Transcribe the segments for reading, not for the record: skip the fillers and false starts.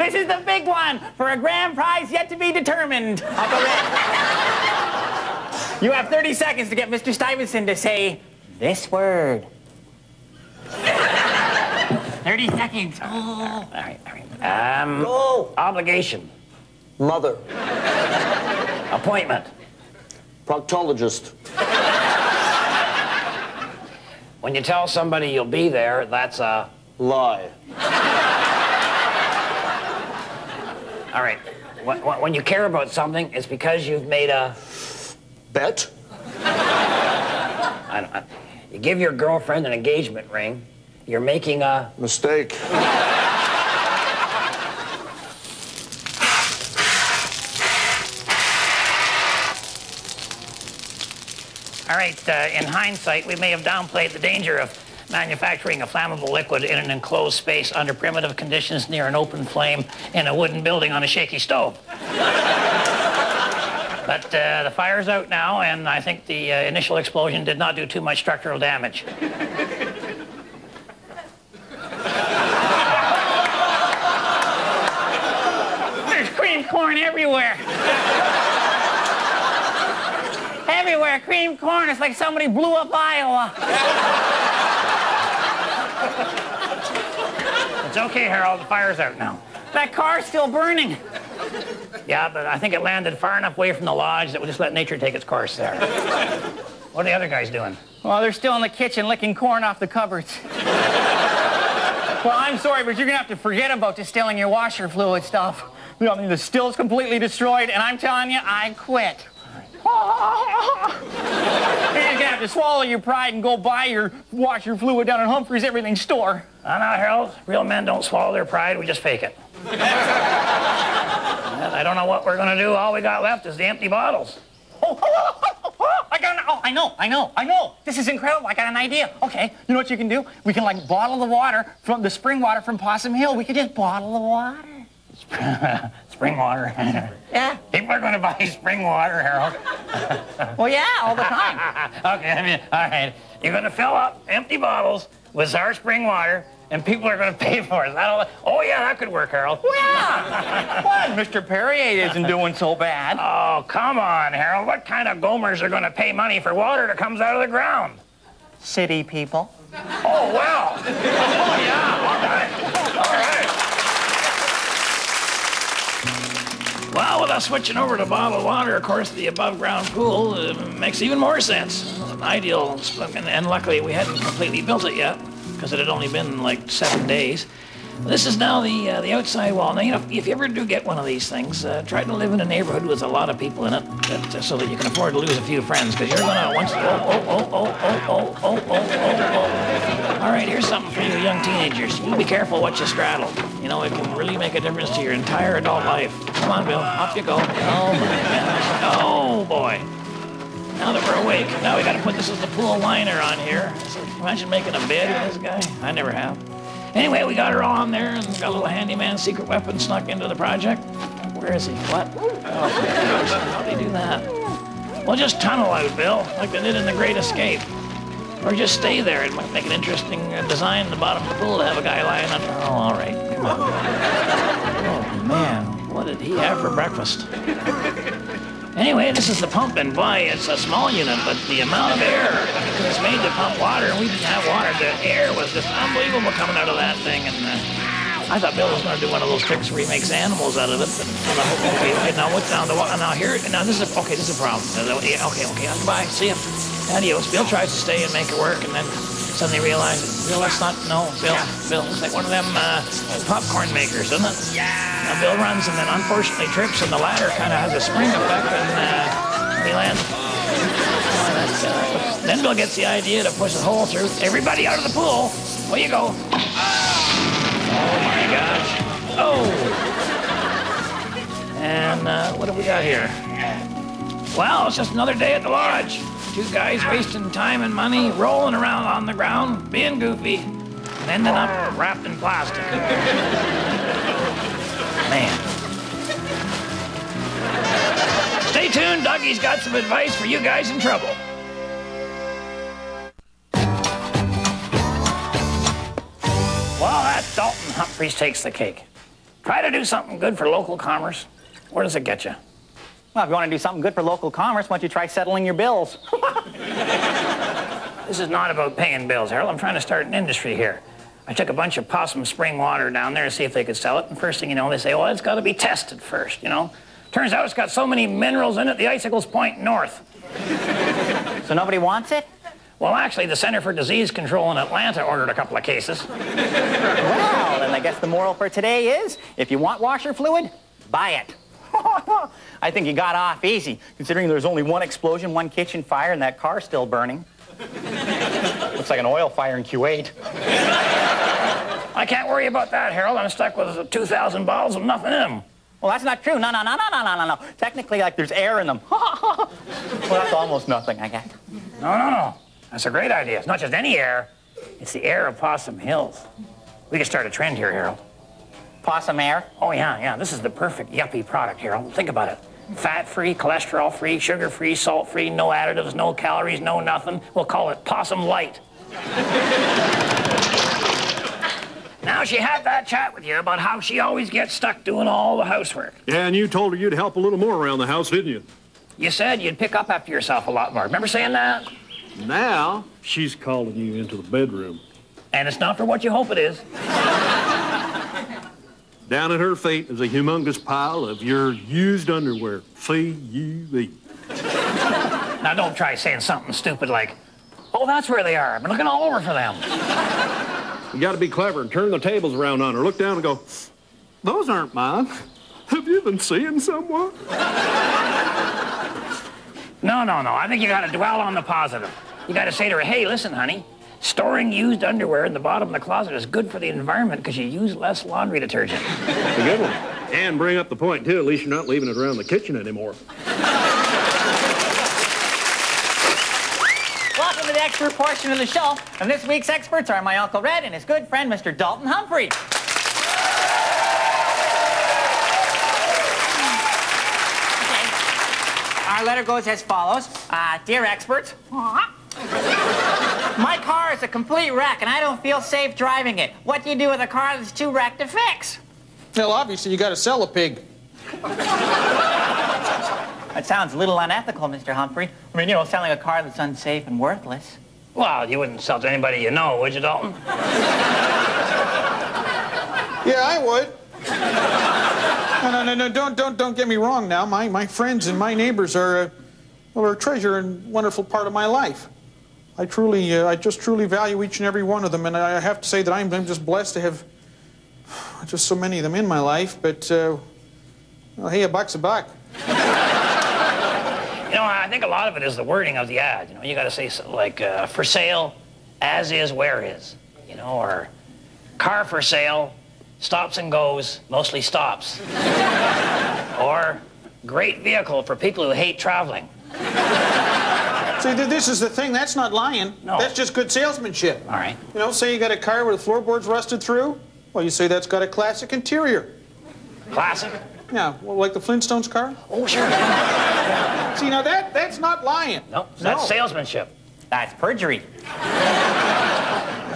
This is the big one for a grand prize yet to be determined. Uncle Rick. You have 30 seconds to get Mr. Stuyvesant to say this word. 30 seconds. Oh. All right. Go. Obligation. Mother. Appointment. Proctologist. When you tell somebody you'll be there, that's a... Lie. All right. When you care about something, it's because you've made a... Bet. You give your girlfriend an engagement ring, you're making a... Mistake. All right, in hindsight, we may have downplayed the danger of manufacturing a flammable liquid in an enclosed space under primitive conditions near an open flame in a wooden building on a shaky stove. But the fire's out now, and I think the initial explosion did not do too much structural damage. There's cream corn everywhere. Everywhere, cream corn. It's like somebody blew up Iowa. It's okay, Harold. The fire's out now. That car's still burning. Yeah, but I think it landed far enough away from the lodge that we'll just let nature take its course there. What are the other guys doing? Well, they're still in the kitchen licking corn off the cupboards. Well, I'm sorry, but you're gonna have to forget about distilling your washer fluid stuff. You know, I mean, the still's completely destroyed, and I'm telling you, I quit. You're gonna have to swallow your pride and go buy your washer fluid down at Humphrey's Everything store. I know, Harold. Real men don't swallow their pride, we just fake it. I don't know what we're gonna do. All we got left is the empty bottles. I know. This is incredible. I got an idea. Okay, you know what you can do? We can, like, bottle the water from the spring water from Possum Hill. We could just bottle the water. Spring water. Yeah. People are going to buy spring water, Harold. Well, yeah, all the time. Okay, all right. You're going to fill up empty bottles with our spring water, and people are going to pay for it. Is that all? Oh, yeah, that could work, Harold. Well, yeah. What? Mr. Perrier isn't doing so bad. Oh, come on, Harold. What kind of gomers are going to pay money for water that comes out of the ground? City people. Oh, well. Oh, yeah. All right. All right. Well, with us switching over to bottled water, of course, the above-ground pool makes even more sense. An ideal, and luckily we hadn't completely built it yet, because it had only been like 7 days. This is now the outside wall. Now, you know, if you ever do get one of these things, try to live in a neighborhood with a lot of people in it, so that you can afford to lose a few friends, because you're gonna once. All right, here's something for you young teenagers. You be careful what you straddle. You know, it can really make a difference to your entire adult life. Come on, Bill, off you go. Oh my gosh. Oh boy. Now that we're awake, now we got to put this as the pool liner on here. So imagine making a bed with this guy. I never have. Anyway, we got her all on there and got a little handyman secret weapon snuck into the project. Where is he? What? Oh, how'd they do that? Well, just tunnel out, Bill, like they did in The Great Escape. Or just stay there. It might make an interesting design in the bottom of the pool to have a guy lying under. Oh, all right. Come on. Oh, man. What did he have for breakfast? Anyway, this is the pump, and boy, it's a small unit, but the amount of air it's made to pump water, and we didn't have water. The air was just unbelievable coming out of that thing, and I thought Bill was going to do one of those tricks where he makes animals out of it. And okay, now what's down the water? Now here, now this is a problem. Okay, goodbye, see ya. Adios. Bill tries to stay and make it work, and then suddenly realizes, Bill, let's not, no, Bill, it's like one of them popcorn makers, isn't it? Yeah. Now Bill runs and then unfortunately trips, and the ladder kind of has a spring effect, and he lands. Then Bill gets the idea to push a hole through. Everybody out of the pool. Away you go. Oh my gosh. Oh. And what have we got here? Well, it's just another day at the lodge. Two guys wasting time and money, rolling around on the ground, being goofy, and ending up wrapped in plastic. Man. Stay tuned, Dougie's got some advice for you guys in trouble. Well, that Dalton Humphreys takes the cake. Try to do something good for local commerce. Where does it get you? Well, if you want to do something good for local commerce, why don't you try settling your bills? This is not about paying bills, Harold. I'm trying to start an industry here. I took a bunch of Possum spring water down there to see if they could sell it, and first thing you know, they say, well, it's got to be tested first, you know? Turns out it's got so many minerals in it, the icicles point north. So nobody wants it? Well, actually, the Center for Disease Control in Atlanta ordered a couple of cases. Well, then I guess the moral for today is, if you want washer fluid, buy it. I think you got off easy, considering there's only one explosion, one kitchen fire, and that car's still burning. Looks like an oil fire in Kuwait. I can't worry about that, Harold. I'm stuck with 2,000 bottles of nothing in them. Well, that's not true. No. Technically, like, there's air in them. Well, that's almost nothing, I guess. No. That's a great idea. It's not just any air. It's the air of Possum Hills. We can start a trend here, Harold. Possum air? Oh, yeah. This is the perfect yuppie product, Harold. Think about it. Fat-free, cholesterol-free, sugar-free, salt-free, no additives, no calories, no nothing. We'll call it Possum Light. Now, she had that chat with you about how she always gets stuck doing all the housework. Yeah, and you told her you'd help a little more around the house, didn't you? You said you'd pick up after yourself a lot more. Remember saying that? Now, she's calling you into the bedroom. And it's not for what you hope it is. Down at her feet is a humongous pile of your used underwear. F-U-E. Now, don't try saying something stupid like, oh, that's where they are. I've been looking all over for them. You got to be clever and turn the tables around on her. Look down and go, those aren't mine. Have you been seeing someone? No. I think you got to dwell on the positive. You got to say to her, hey, listen, honey, storing used underwear in the bottom of the closet is good for the environment because you use less laundry detergent. A good one. And bring up the point, too. At least you're not leaving it around the kitchen anymore. Welcome to the expert portion of the show. And this week's experts are my Uncle Red and his good friend, Mr. Dalton Humphrey. Our letter goes as follows. Dear experts, my car is a complete wreck and I don't feel safe driving it. What do you do with a car that's too wrecked to fix? Well, obviously, you got to sell a pig. That sounds a little unethical, Mr. Humphrey. I mean, you know, selling a car that's unsafe and worthless. Well, you wouldn't sell to anybody you know, would you, Dalton? Yeah, I would. No, don't get me wrong now. My friends and my neighbors are a treasure and wonderful part of my life. I just truly value each and every one of them, and I have to say that I'm just blessed to have just so many of them in my life, but, well, hey, a buck's a buck. You know, I think a lot of it is the wording of the ad. You know, you got to say something like, for sale, as is, where is. You know, or car for sale, stops and goes, mostly stops. Or great vehicle for people who hate traveling. See, this is the thing. That's not lying. No. That's just good salesmanship. All right. You know, say you got a car where the floorboard's rusted through. Well, you say that's got a classic interior. Classic? Yeah, well, like the Flintstones car. Oh, sure. See, now that's not lying. No, that's salesmanship. That's perjury.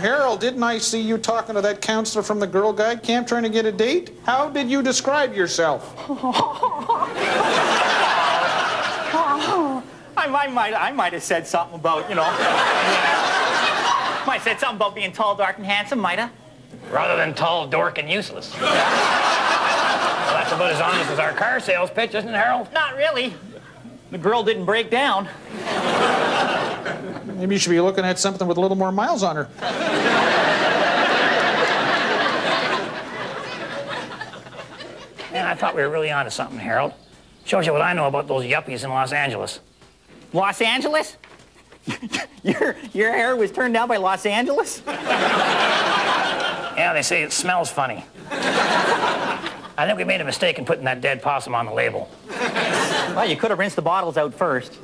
Harold, didn't I see you talking to that counselor from the Girl Guide camp trying to get a date? How did you describe yourself? I might have said something about, you know. Might have said something about being tall, dark, and handsome, might have. Rather than tall, dork, and useless. Well, that's about as honest as our car sales pitch, isn't it, Harold? Not really. The girl didn't break down. Maybe you should be looking at something with a little more miles on her. Man, I thought we were really onto something, Harold. Shows you what I know about those yuppies in Los Angeles. Los Angeles? Your hair was turned down by Los Angeles? Yeah, they say it smells funny. I think we made a mistake in putting that dead possum on the label. Well, you could have rinsed the bottles out first.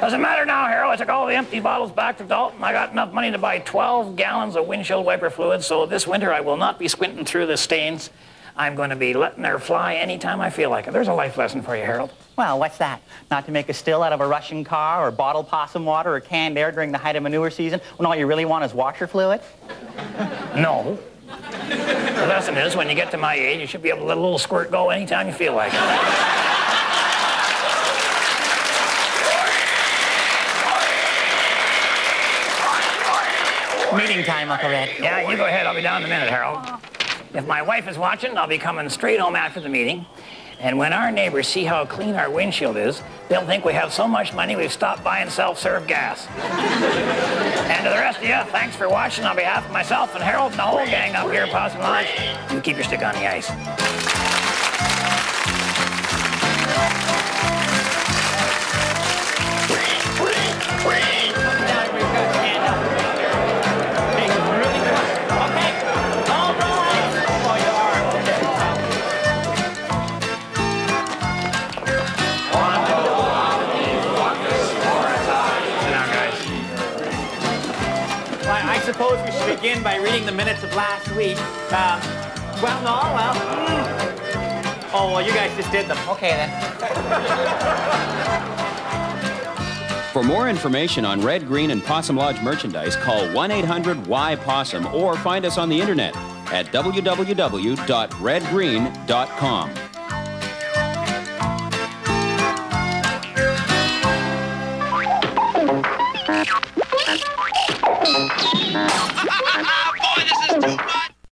Doesn't matter now, Harold. I took all the empty bottles back to Dalton. I got enough money to buy 12 gallons of windshield wiper fluid, so this winter I will not be squinting through the stains. I'm going to be letting her fly anytime I feel like it. There's a life lesson for you, Harold. Well, what's that? Not to make a still out of a Russian car or bottled possum water or canned air during the height of manure season when all you really want is washer fluid? No. The lesson is, when you get to my age, you should be able to let a little squirt go anytime you feel like it. Meeting time, Uncle Red. Yeah, you go ahead. I'll be down in a minute, Harold. If my wife is watching, I'll be coming straight home after the meeting. And when our neighbors see how clean our windshield is, they'll think we have so much money we've stopped buying self-serve gas. And to the rest of you, thanks for watching. On behalf of myself and Harold and the whole gang up here at Possum Lodge, you keep your stick on the ice. I suppose we should begin by reading the minutes of last week. Oh, well, you guys just did them. Okay, then. For more information on Red, Green, and Possum Lodge merchandise, call 1-800-Y-POSSUM or find us on the internet at www.redgreen.com.